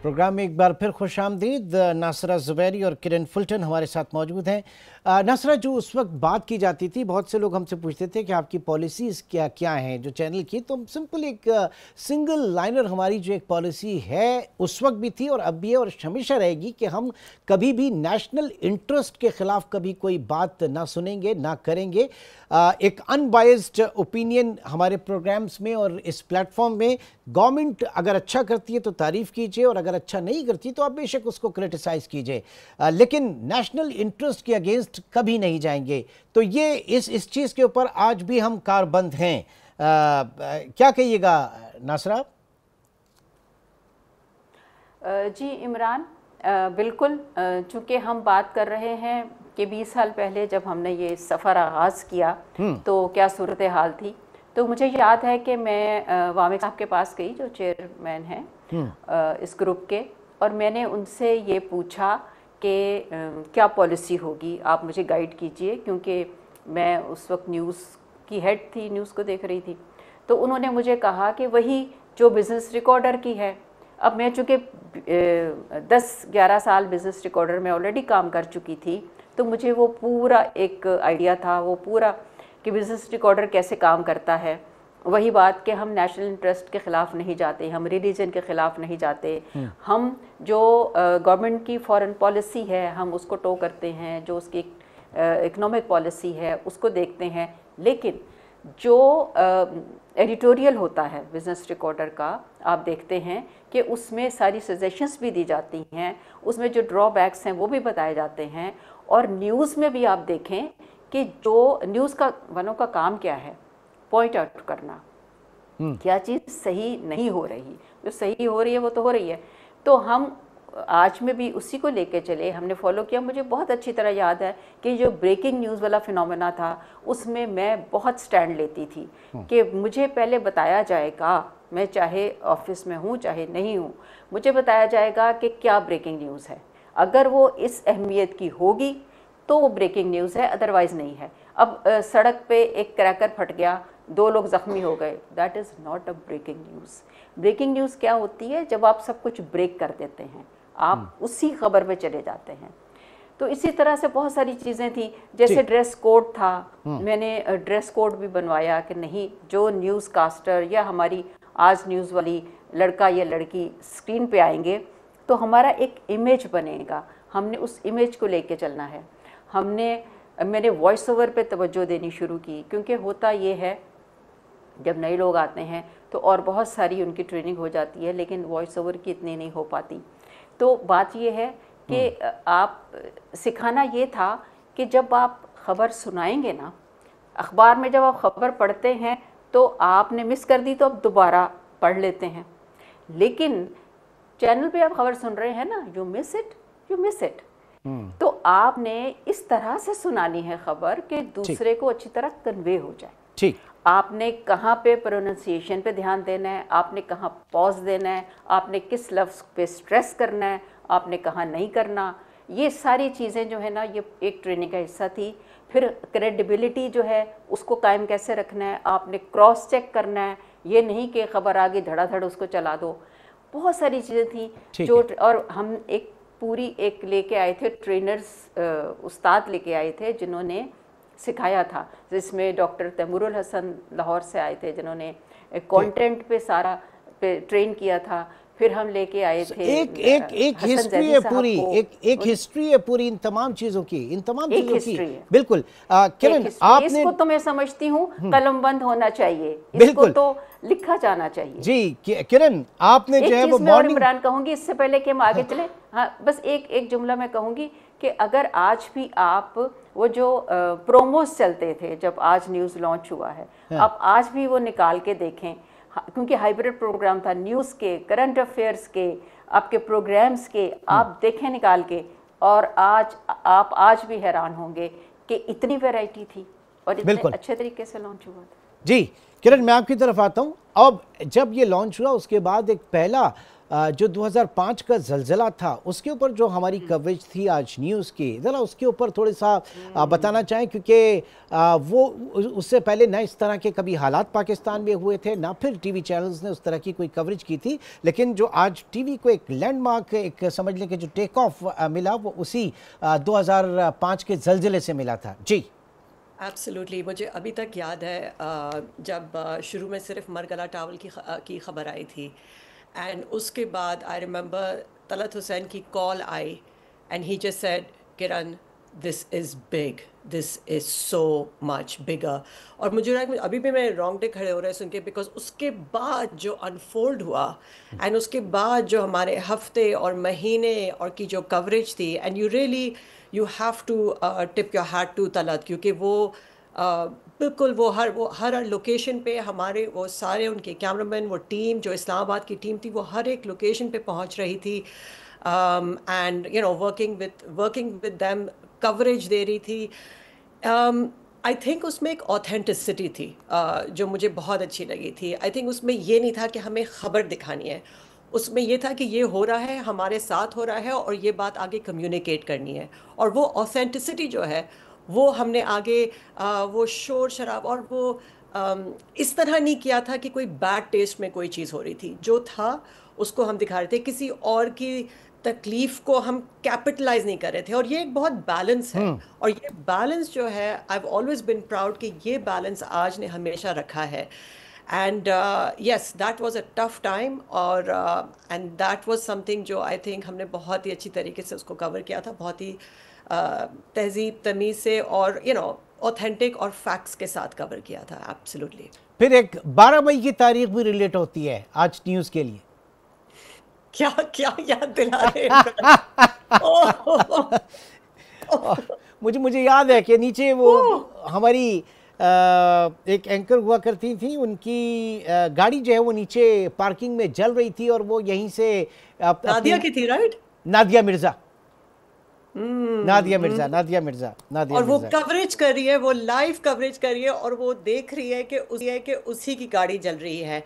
Programme में एक बार फिर खुशामदीद। नासरा ज़ुबैरी और किरण फुल्टन हमारे साथ मौजूद हैं। नासरा, जो उस वक्त बात की जाती थी, बहुत से लोग हमसे पूछते थे कि आपकी पॉलिसीज़ क्या क्या हैं जो चैनल की, तो सिंपल एक सिंगल लाइनर हमारी जो एक पॉलिसी है उस वक्त भी थी और अब भी है और हमेशा रहेगी कि हम कभी भी नेशनल इंटरेस्ट के ख़िलाफ़ कभी कोई बात ना सुनेंगे ना करेंगे। एक अनबायस्ड ओपिनियन हमारे प्रोग्राम्स में और इस प्लेटफॉर्म में, गवर्नमेंट अगर अच्छा करती है तो तारीफ़ कीजिए और अगर अच्छा नहीं करती तो आप बेशक उसको क्रिटिसाइज़ कीजिए, लेकिन नेशनल इंटरेस्ट के अगेंस्ट कभी नहीं जाएंगे। तो ये इस चीज़ के ऊपर आज भी हम कारबंद हैं। क्या कहिएगा नासरा? जी इमरान, बिल्कुल, चूँकि हम बात कर रहे हैं कि 20 साल पहले जब हमने ये सफ़र आगाज़ किया तो क्या सूरत हाल थी। तो मुझे याद है कि मैं वामिक साहब के पास गई, जो चेयरमैन हैं इस ग्रुप के, और मैंने उनसे ये पूछा कि क्या पॉलिसी होगी, आप मुझे गाइड कीजिए, क्योंकि मैं उस वक्त न्यूज़ की हेड थी, न्यूज़ को देख रही थी। तो उन्होंने मुझे कहा कि वही जो बिज़नेस रिकॉर्डर की है। अब मैं चूँकि 10-11 साल बिज़नेस रिकॉर्डर में ऑलरेडी काम कर चुकी थी, तो मुझे वो पूरा एक आइडिया था, वो पूरा कि बिज़नेस रिकॉर्डर कैसे काम करता है। वही बात कि हम नेशनल इंटरेस्ट के ख़िलाफ़ नहीं जाते, हम रिलीजन के ख़िलाफ़ नहीं जाते, हम जो गवर्नमेंट की फॉरेन पॉलिसी है हम उसको टो करते हैं, जो उसकी इकोनॉमिक पॉलिसी है उसको देखते हैं। लेकिन जो एडिटोरियल होता है बिज़नेस रिकॉर्डर का, आप देखते हैं कि उसमें सारी सजेशंस भी दी जाती हैं, उसमें जो ड्रॉबैक्स हैं वो भी बताए जाते हैं। और न्यूज़ में भी आप देखें कि जो न्यूज़ का वालों का काम क्या है, पॉइंट आउट करना, क्या चीज़ सही नहीं हो रही, जो सही हो रही है वो तो हो रही है। तो हम आज में भी उसी को लेके चले, हमने फॉलो किया। मुझे बहुत अच्छी तरह याद है कि जो ब्रेकिंग न्यूज़ वाला फिनोमेना था उसमें मैं बहुत स्टैंड लेती थी कि मुझे पहले बताया जाएगा, मैं चाहे ऑफिस में हूँ चाहे नहीं हूँ, मुझे बताया जाएगा कि क्या ब्रेकिंग न्यूज़ है। अगर वो इस अहमियत की होगी तो वो ब्रेकिंग न्यूज़ है, अदरवाइज़ नहीं है। अब सड़क पे एक क्रैकर फट गया, 2 लोग ज़ख्मी हो गए, that is not a breaking news. Breaking news क्या होती है? जब आप सब कुछ ब्रेक कर देते हैं, आप उसी खबर में चले जाते हैं। तो इसी तरह से बहुत सारी चीज़ें थी, जैसे ड्रेस कोड था, मैंने ड्रेस कोड भी बनवाया कि नहीं, जो न्यूज़ कास्टर या हमारी आज न्यूज़ वाली लड़का या लड़की स्क्रीन पे आएंगे तो हमारा एक इमेज बनेगा, हमने उस इमेज को लेके चलना है। मैंने वॉइस ओवर पे तवज्जो देनी शुरू की, क्योंकि होता ये है जब नए लोग आते हैं तो और बहुत सारी उनकी ट्रेनिंग हो जाती है, लेकिन वॉइस ओवर की इतनी नहीं हो पाती। तो बात ये है कि आप सिखाना ये था कि जब आप ख़बर सुनाएंगे ना, अखबार में जब आप ख़बर पढ़ते हैं तो आपने मिस कर दी तो आप दोबारा पढ़ लेते हैं, लेकिन चैनल पे आप खबर सुन रहे हैं ना, यू मिस इट। तो आपने इस तरह से सुनानी है खबर कि दूसरे को अच्छी तरह कन्वे हो जाए। ठीक, आपने कहाँ पे प्रोनाउंसिएशन पे ध्यान देना है, आपने कहाँ पॉज देना है, आपने किस लफ्ज़ पे स्ट्रेस करना है, आपने कहाँ नहीं करना, ये सारी चीज़ें जो है ना, ये एक ट्रेनिंग का हिस्सा थी। फिर क्रेडिबिलिटी जो है उसको कायम कैसे रखना है, आपने क्रॉस चेक करना है, ये नहीं कि खबर आगे धड़ाधड़ उसको चला दो। बहुत सारी चीज़ें थी जो, और हम एक पूरी एक लेके आए थे, ट्रेनर्स उस्ताद लेके आए थे जिन्होंने सिखाया था, जिसमें डॉक्टर तैमूरुल हसन लाहौर से आए थे जिन्होंने कंटेंट पे सारा पे ट्रेन किया था। फिर हम लेके आए थे एक हिस्ट्री है पूरी, एक हिस्ट्री है पूरी इन तमाम चीज़ों की, बिल्कुल। किरण, आपने, इसको तो मैं समझती हूँ कलमबंद होना चाहिए, इसको तो लिखा जाना चाहिए। जी किरण, आपने जो है वो मॉर्निंग, इमरान कहूँगी इससे पहले कि हम आगे चले, हाँ बस एक जुमला मैं कहूँगी कि अगर आज भी आप वो जो प्रोमोस चलते थे जब आज न्यूज़ लॉन्च हुआ है, आप आज भी वो निकाल के देखें, क्योंकि हाइब्रिड प्रोग्राम था, न्यूज़ के, करंट अफेयर्स के, आपके प्रोग्राम्स के, आप देखें निकाल के, और आप आज भी हैरान होंगे कि इतनी वैरायटी थी और इतने अच्छे तरीके से लॉन्च हुआ था। जी किरण, मैं आपकी तरफ आता हूँ। अब जब ये लॉन्च हुआ उसके बाद एक पहला जो 2005 का ज़लज़ला था उसके ऊपर जो हमारी कवरेज थी आज न्यूज़ की, ज़रा उसके ऊपर थोड़ा सा बताना चाहें, क्योंकि वो उससे पहले ना इस तरह के कभी हालात पाकिस्तान में हुए थे, ना फिर टीवी चैनल्स ने उस तरह की कोई कवरेज की थी, लेकिन जो आज टीवी को एक लैंडमार्क, एक समझ लें कि जो टेक ऑफ मिला वो उसी 2005 के ज़लज़ले से मिला था। जी। एब्सोल्युटली, मुझे अभी तक याद है जब शुरू में सिर्फ मरगला टावल की खबर आई थी, एंड उसके बाद आई रिमेंबर तलत हुसैन की call I and he just said, Kiran, this is big, this is so much bigger. और मुझे लगा अभी भी मैं रोंगटे खड़े हो रहे सुन के, बिकॉज उसके बाद जो अनफोल्ड हुआ एंड उसके बाद जो हमारे हफ्ते और महीने और की जो कवरेज थी, and you really you have to tip your hat to Talat, क्योंकि वो बिल्कुल वो हर लोकेशन पे हमारे वो सारे उनके कैमरामैन, वो टीम जो इस्लामाबाद की टीम थी, वो हर एक लोकेशन पे पहुंच रही थी, and you know working with them, coverage दे रही थी। आई थिंक उसमें एक ऑथेंटिसिटी थी जो मुझे बहुत अच्छी लगी थी। आई थिंक उसमें ये नहीं था कि हमें खबर दिखानी है, उसमें ये था कि ये हो रहा है, हमारे साथ हो रहा है और ये बात आगे कम्युनिकेट करनी है। और वो ऑथेंटिसिटी जो है वो हमने आगे वो शोर शराब और वो इस तरह नहीं किया था कि कोई बैड टेस्ट में कोई चीज़ हो रही थी। जो था उसको हम दिखा रहे थे, किसी और की तकलीफ को हम कैपिटलाइज नहीं कर रहे थे। और ये एक बहुत बैलेंस है, और ये बैलेंस जो है I have always been proud कि ये बैलेंस आज ने हमेशा रखा है। And yes, that was a tough time, और एंड दैट वाज समथिंग जो आई थिंक हमने बहुत ही अच्छी तरीके से उसको कवर किया था, बहुत ही तहजीब तमीज़ से और यू नो ऑथेंटिक और फैक्ट्स के साथ कवर किया था। एब्सोल्युटली। फिर एक 12 मई की तारीख भी रिलेट होती है आज न्यूज़ के लिए। क्या क्या याद दिला रहे हैं? मुझे याद है कि नीचे वो हमारी एक एंकर हुआ करती थी, उनकी गाड़ी जो है वो नीचे पार्किंग में जल रही थी, और वो यहीं से नादिया की थी, राइट? नादिया मिर्जा। नादिया मिर्जा। और वो कवरेज कर रही है, वो लाइव कवरेज कर रही है, और वो देख रही है कि उसी की गाड़ी जल रही है।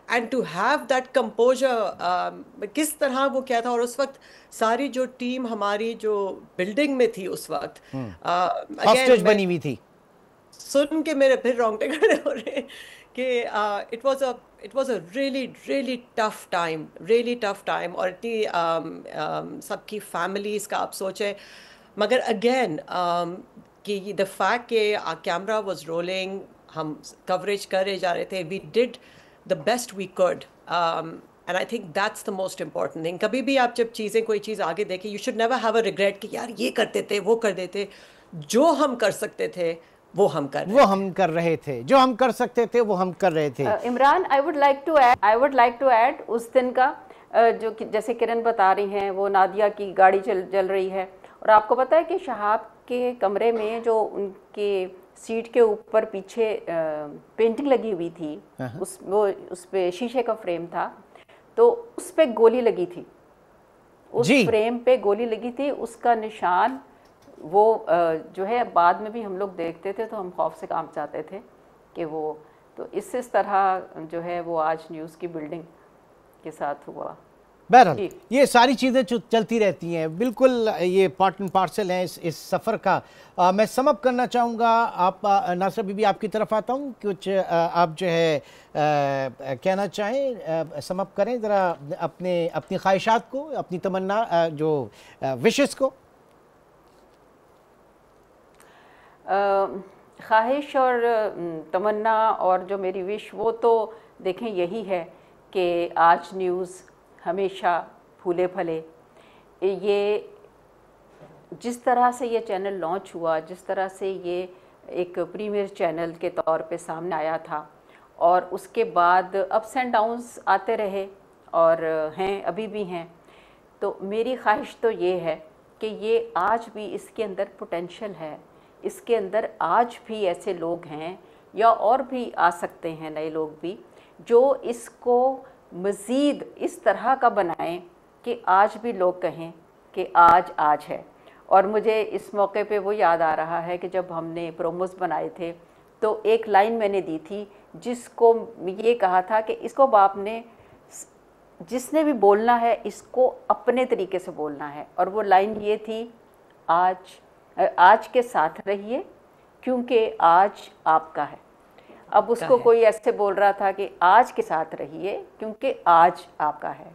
And to have that composer, किस तरह वो क्या था। और उस वक्त सारी जो टीम हमारी जो बिल्डिंग में थी उस वक्त हॉस्टेज बनी हुई थी, सुन के मेरे फिर रोंगटे खड़े हो रहे हैं कि it was a really tough time. और इतनी सबकी फैमिलीज का आप सोचें, मगर अगेन कि द फैक्ट कि कैमरा वाज रोलिंग, हम कवरेज करे जा रहे थे, we did the best we could, and I think that's the most important thing. कभी भी आप जब कोई चीज़ आगे देखें, you should never have a regret कि यार ये करते थे, वो कर देते। जो हम कर सकते थे वो हम कर रहे थे, जो हम कर सकते थे वो हम कर रहे थे। Imran, I would like to add उस दिन का जो जैसे किरण बता रही हैं, वो नादिया की गाड़ी जल रही है, और आपको पता है कि शहाब के कमरे में जो उनके सीट के ऊपर पीछे पेंटिंग लगी हुई थी, उस पे शीशे का फ्रेम था, तो उस पे गोली लगी थी, उस फ्रेम पे गोली लगी थी। उसका निशान वो जो है बाद में भी हम लोग देखते थे तो हम खौफ से कांप जाते थे कि वो, तो इस तरह जो है वो आज न्यूज़ की बिल्डिंग के साथ हुआ। बहरहाल ये सारी चीज़ें चलती रहती हैं, बिल्कुल ये पार्ट एंड पार्सल है इस सफ़र का। मैं समअप करना चाहूँगा, आप नासरा बीबी आपकी तरफ आता हूँ, कुछ आप जो है कहना चाहें, समअप करें ज़रा अपनी ख्वाहिशात को, अपनी तमन्ना जो विशेस को। ख्वाहिश और तमन्ना और जो मेरी विश, वो तो देखें यही है कि आज न्यूज़ हमेशा फूले फले। ये जिस तरह से ये चैनल लॉन्च हुआ, जिस तरह से ये एक प्रीमियर चैनल के तौर पे सामने आया था, और उसके बाद अप्स एंड डाउन्स आते रहे और हैं, अभी भी हैं, तो मेरी ख्वाहिश तो ये है कि ये आज भी इसके अंदर पोटेंशियल है, इसके अंदर आज भी ऐसे लोग हैं या और भी आ सकते हैं नए लोग भी, जो इसको मज़ीद इस तरह का बनाएं कि आज भी लोग कहें कि आज है। और मुझे इस मौके पे वो याद आ रहा है कि जब हमने प्रोमोस बनाए थे तो एक लाइन मैंने दी थी जिसको ये कहा था कि इसको बाप ने जिसने भी बोलना है इसको अपने तरीके से बोलना है। और वो लाइन ये थी, आज के साथ रहिए क्योंकि आज आपका है। अब उसको कोई ऐसे बोल रहा था कि आज के साथ रहिए क्योंकि आज आपका है,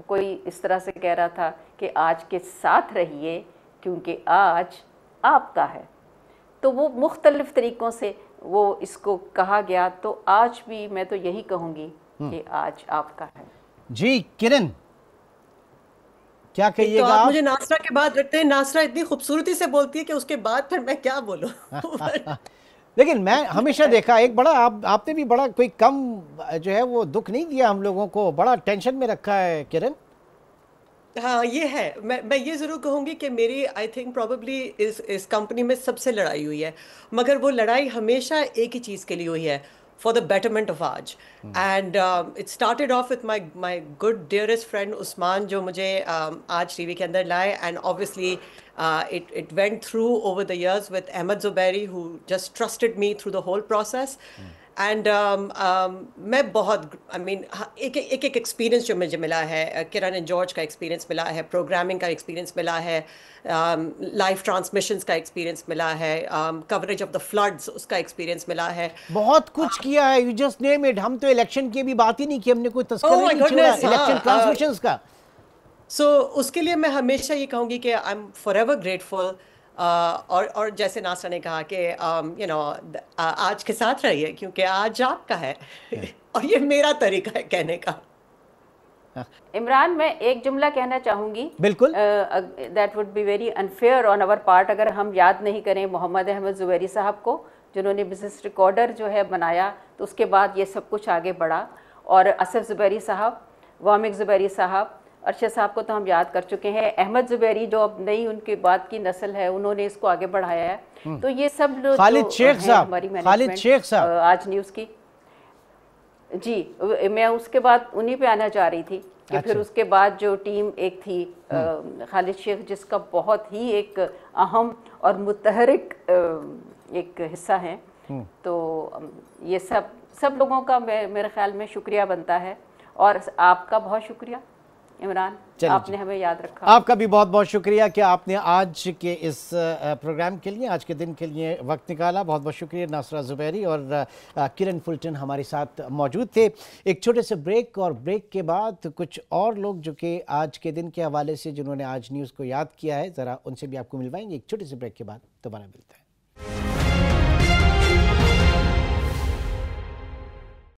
कोई इस तरह से कह रहा था कि आज के साथ रहिए क्योंकि आज आपका है। तो वो मुख्तलिफ तरीक़ों से वो इसको कहा गया। तो आज भी मैं तो यही कहूँगी कि आज आपका है। जी किरण, क्या कहिएगा तो आप? मुझे नासरा के बाद रखते हैं। नासरा इतनी खूबसूरती से बोलती है कि उसके बाद फिर मैं क्या बोलूं। लेकिन मैं हमेशा देखा एक बड़ा आपने भी बड़ा कोई कम जो है वो दुख नहीं दिया हम लोगों को, बड़ा टेंशन में रखा है किरण। हाँ ये है। मैं ये ज़रूर कहूँगी कि मेरी आई थिंक प्रॉबेबली इस कंपनी में सबसे लड़ाई हुई है, मगर वो लड़ाई हमेशा एक ही चीज़ के लिए हुई है, फॉर द बेटरमेंट ऑफ आज। And it started off with my good dearest friend Usman, जो मुझे आज टीवी के अंदर लाए। And obviously it went through over the years with Ahmed Zubairi, who just trusted me through the whole process. And मैं बहुत I mean एक experience जो मुझे मिला है, किरण एंड जॉर्ज का एक्सपीरियंस मिला है, प्रोग्रामिंग का एक्सपीरियंस मिला है, लाइव ट्रांसमिशंस का एक्सपीरियंस मिला है, कवरेज ऑफ द फ्लड्स उसका एक्सपीरियंस मिला है। बहुत कुछ किया है, यू जस्ट नेम इट। हम तो इलेक्शन की भी बात ही नहीं की, हमने कोई तस्करी नहीं छोड़ा इलेक्शन ट्रांसमिशंस का। सो उसके लिए मैं हमेशा ये कहूँगी कि आई एम फॉरएवर ग्रेटफुल। और जैसे नासरा ने कहा कि यू नो आज के साथ रहिए क्योंकि आज आपका है। और ये मेरा तरीका है कहने का। इमरान, मैं एक जुमला कहना चाहूँगी। बिल्कुल। That would be very unfair on our part अगर हम याद नहीं करें मोहम्मद अहमद ज़ुबैरी साहब को, जिन्होंने बिजनेस रिकॉर्डर जो है बनाया, तो उसके बाद ये सब कुछ आगे बढ़ा। और असफ ज़ुबैरी साहब, वामिक ज़ुबैरी साहब, अरशद साहब को तो हम याद कर चुके हैं। अहमद ज़ुबैरी जो अब नई उनके बाद की नस्ल है, उन्होंने इसको आगे बढ़ाया है। तो ये सब लोग खालिद शेख साहब, खालिद शेख साहब आज न्यूज़ की, जी मैं उसके बाद उन्हीं पे आना चाह रही थी कि फिर उसके बाद जो टीम एक थी खालिद शेख, जिसका बहुत ही एक अहम और मुतहरिक एक हिस्सा है। तो ये सब लोगों का मेरे ख्याल में शुक्रिया बनता है। और आपका बहुत शुक्रिया इमरान, आपने हमें याद रखा। आपका भी बहुत बहुत शुक्रिया कि आपने आज के इस प्रोग्राम के लिए, आज के दिन के लिए वक्त निकाला। बहुत बहुत शुक्रिया। नासरा ज़ुबैरी और किरण फुलटन हमारे साथ मौजूद थे। एक छोटे से ब्रेक, और ब्रेक के बाद कुछ और लोग जो कि आज के दिन के हवाले से जिन्होंने आज न्यूज़ को याद किया है, ज़रा उनसे भी आपको मिलवाएंगे। एक छोटे से ब्रेक के बाद दोबारा मिलते हैं।